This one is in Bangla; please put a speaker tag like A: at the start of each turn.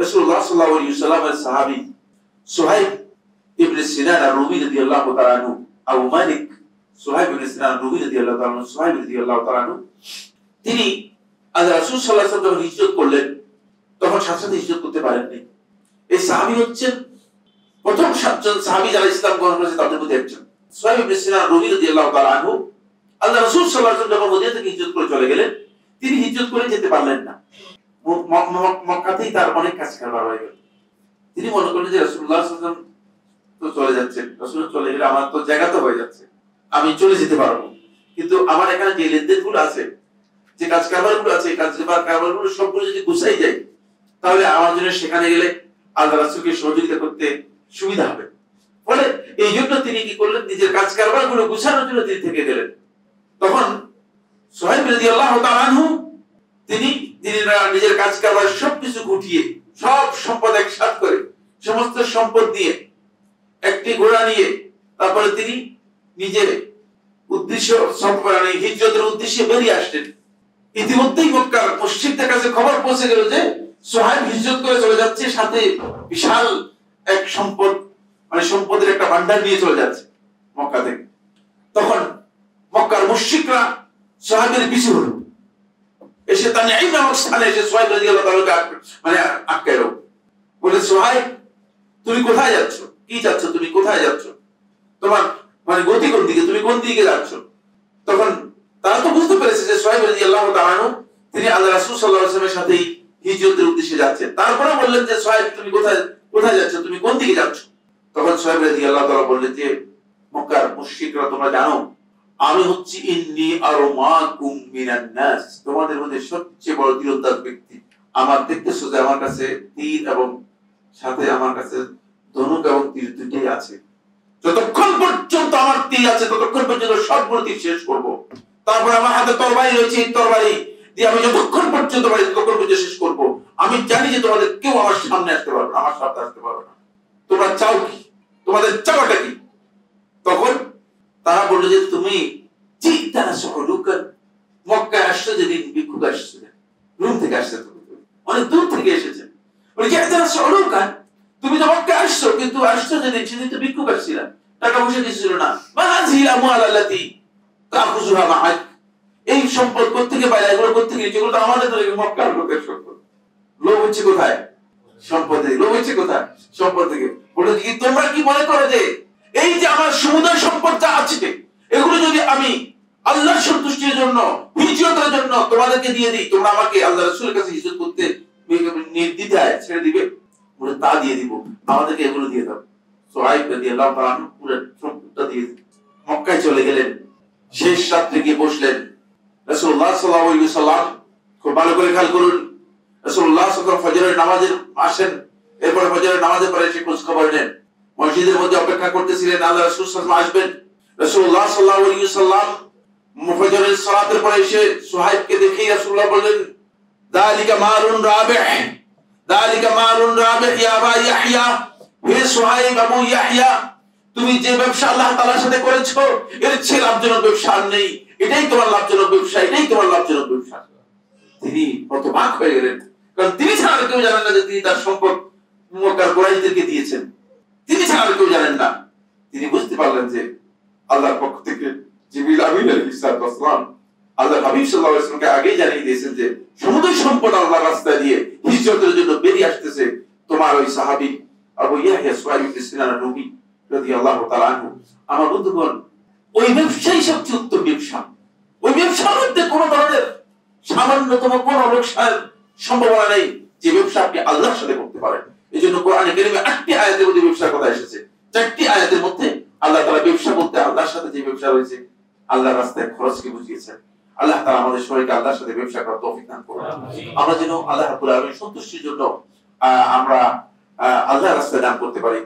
A: রাসূলুল্লাহ সাল্লাল্লাহু আলাইহি ওয়াসাল্লামের সাহাবী সুহাইব ইবনে সিনান আর-রুমি রাদিয়াল্লাহু তাআলা আনহু, আবু মালিক সুহাইব ইবনে সিনান আর-রুমি রাদিয়াল্লাহু তাআলা আনহু, সুহাইব রাদিয়াল্লাহু তাআলা আনহু, তিনি আল্লাহ রাসূল সাল্লাল্লাহু আলাইহি ওয়াসাল্লাম যখন হিজরত করলেন তখন সাথে সাথে হিজরত করতে পারেননি। এই সাহাবী হচ্ছেন প্রথম 7 জন সাহাবী যারা ইসলাম গ্রহণ করেছে তাদের মধ্যে একজন। সুহাইব ইবনে সিনান আর-রুমি রাদিয়াল্লাহু তাআলা আনহু আল্লাহ রাসূল সাল্লাল্লাহু আলাইহি ওয়াসাল্লাম যখন মদিনা থেকে হিজরত করে চলে গেলেন, তিনি হিজরত করে যেতে পারলেন না। মক্কাতেই তার অনেক কাজ কারবার হয়ে গেল। তিনি মনে করলেন যে রাসূলুল্লাহ সাল্লাল্লাহু আলাইহি ওয়াসাল্লাম তো চলে যাচ্ছেন, রাসূল চলে গেলে আমার তো জায়গা তো হয়ে যাচ্ছে, আমি চলে যেতে পারবো, কিন্তু আমার এখানে যে লেনদেনগুলো আছে, যে কাজ কারবারগুলো আছে, কাজ কারবারগুলো সবগুলো যদি গুছাই যায় তাহলে আমার জন্য সেখানে গেলে আল্লাহ রাসূলকে সহযোগিতা করতে সুবিধা হবে। ফলে এই জন্য তিনি কি করলেন, নিজের কাজ কারবারগুলো গুছানোর জন্য তিনি থেকে গেলেন। তখন সুহাইব রাদিয়াল্লাহু তাআলা আনহু তিনি নিজের কাজ কারবার সবকিছু গুটিয়ে সব সম্পদ একসাথে করে সমস্ত সম্পদ দিয়ে একটি ঘোড়া নিয়ে তারপরে তিনি নিজের উদ্দেশ্য সম্পূর্ণ হিজরতের উদ্দেশ্যে বেরিয়ে আসলেন। ইতিমধ্যেই মক্কার মুশরিকদের কাছে খবর পৌঁছে গেল যে সুহাইব হিজরত করে চলে যাচ্ছে, সাথে বিশাল এক সম্পদ, মানে সম্পদের একটা ভান্ডার নিয়ে চলে যাচ্ছে মক্কা থেকে। তখন মক্কার মুশরিকরা সুহাইবের পিছু হলো, এসে তানঈম নামক স্থানে এসে সুহাইব রাদিয়াল্লাহু তাআলাকে মানে আটকালো, বলে সুহাইব তুমি কোথায় যাচ্ছ, কি যাচ্ছ, তুমি কোথায় যাচ্ছ, তোমার মানে গতি কোন দিকে, তুমি কোন দিকে যাচ্ছ? তখন তারা তো বুঝতে পেরেছে যে সুহাইব রাদিয়াল্লাহু তাআলা তিনি আল্লাহ রাসূল সাল্লাল্লাহু আলাইহি ওয়াসাল্লামের সাথে হিজরতের উদ্দেশ্যে যাচ্ছেন। তারপরে বললেন যে সুহাইব তুমি কোথায় যাচ্ছ, তুমি কোন দিকে যাচ্ছ? তখন সুহাইব রাদিয়াল্লাহু তাআলা বললেন যে মক্কার মুশরিকরা তোমরা জানো আমি হচ্ছি ইন্নী আরমাকুম মিনান নাস, তোমাদের মধ্যে সবচেয়ে বড় তীরন্দাজ ব্যক্তি। আমার দেখতেছো যে আমার কাছে তীর এবং সাথে আমার কাছে ধনুক এবং তীর দুটোই আছে। যতক্ষণ পর্যন্ত আমার তীর আছে ততক্ষণ পর্যন্ত সবগুলো তীর শেষ করব। তারপর আমার হাতে তরবারি রয়েছে, এই তরবারি দিয়ে আমি যতক্ষণ পর্যন্ত পারি ততক্ষণ পর্যন্ত শেষ করব। আমি জানি যে তোমাদের কেউ আমার সামনে আসতে পারবে না, আমার সাথে আসতে পারবে না। তোমরা চাও কি, তোমাদের চাওয়াটা কি? তখন তারা বলল যে তুমি জিতানা সুলুকান, মক্কায় আসছো যেদিন ভিক্ষুক আসছে, রুম থেকে আসছে, তুমি অনেক দূর থেকে এসেছে, বলে জিতানা সুলুকান, তুমি তো মক্কায় আসছো কিন্তু আসছো যেদিন সেদিন তো ভিক্ষুক আসছিলা, টাকা পয়সা কিছু ছিল না। মাহাজিল আমওয়াল আল্লাতী তাখুযুহা মাআক, এই সম্পদ কোত্থেকে পাইলা, এগুলো কোত্থেকে, যেগুলো তো আমাদের মক্কার লোকের সম্পদ। লোভ হচ্ছে কোথায়? সম্পদ থেকে। লোভ হচ্ছে কোথায়? সম্পদ থেকে। বলে কি তোমরা কি মনে করো যে এই যে আমার সমুদয় সম্পদ যা আছে এগুলো যদি আমি আল্লাহর সন্তুষ্টির জন্য, হিজরতের জন্য তোমাদেরকে দিয়ে দিই, তোমরা আমাকে আল্লাহর রাসূলের কাছে হিজরত করতে নির্দ্বিধায় ছেড়ে দিবে? বলে তা দিয়ে দিব, আমাদেরকে এগুলো দিয়ে দাও। সুহাইব রাদিয়াল্লাহু তাআলা পুরো সম্পদটা দিয়ে মক্কায় চলে গেলেন। শেষ রাত্রে গিয়ে বসলেন। রাসূলুল্লাহ সাল্লাল্লাহু আলাইহি ওয়াসাল্লাম, খুব ভালো করে খেয়াল করুন, রাসূলুল্লাহ সাল্লাল্লাহু আলাইহি ওয়াসাল্লাম ফজরের নামাজে আসেন, এরপর ফজরের নামাজের পরে এসে খোঁজ খবর নেন। মসজিদের মধ্যে অপেক্ষা করতেছিলেন আল্লাহ রাসূল সাল্লাল্লাহু আলাইহি ওয়াসাল্লাম আসবেন। রাসূলুল্লাহ সাল্লাল্লাহু আলাইহি ওয়াসাল্লাম ফজরের সালাতের পরে এসে সুহাইবকে দেখেই রাসূলুল্লাহ বললেন, যালিকা মালুন রাবিহ, যালিকা মালুন রাবিহ ইয়া আবা ইয়াহইয়া, হে সুহাইব আবু ইয়াহইয়া, তুমি যে ব্যবসা আল্লাহ তাআলার সাথে করেছো এর চেয়ে লাভজনক ব্যবসা আর নেই, এটাই তোমার লাভজনক ব্যবসা, এটাই তোমার লাভজনক ব্যবসা। তিনি হতবাক হয়ে গেলেন, কারণ তিনি ছাড়া কেউ জানেন না যে তিনি তার সম্পদ মক্কার কুরাইশদেরকে দিয়েছেন, তিনি ছাড়া কেউ জানেন না। তিনি বুঝতে পারলেন যে আল্লাহর পক্ষ থেকে জিবরিল আমিন আলাইহিস সালাম আল্লাহর হাবিব সাল্লাল্লাহু আলাইহি ওয়াসাল্লামকে আগেই জানিয়ে দিয়েছেন যে সমুদয় সম্পদ আল্লাহর রাস্তায় দিয়ে হিজরতের জন্য বেরিয়ে আসতেছে তোমার ওই সাহাবী আবু ইয়াহইয়া সুহাইব ইবনে সিনান আর-রুমি রাদিয়াল্লাহু তাআলা আনহু। আমার বন্ধুগণ, ওই ব্যবসাই সবচেয়ে উত্তম ব্যবসা। ওই ব্যবসার মধ্যে কোনো ধরনের সামান্যতম কোনো লোকসানের সম্ভাবনা নেই, যে ব্যবসা আপনি আল্লাহর সাথে করতে পারেন। এজন্য কোরআনে কারীমে 8টি আয়াতের মধ্যে ব্যবসার কথা এসেছে। 4টি আয়াতের মধ্যে আল্লাহ তাআলা ব্যবসা বলতে আল্লাহর সাথে যে ব্যবসা রয়েছে আল্লাহর রাস্তায় খরচকে বুঝিয়েছেন। আল্লাহ তাআলা আমাদের সবাইকে আল্লাহর সাথে ব্যবসা করার তৌফিক দান করুন। আমরা যেন আল্লাহ রাব্বুল আলামিনের সন্তুষ্টির জন্য আমরা আল্লাহর রাস্তায় দান করতে পারি।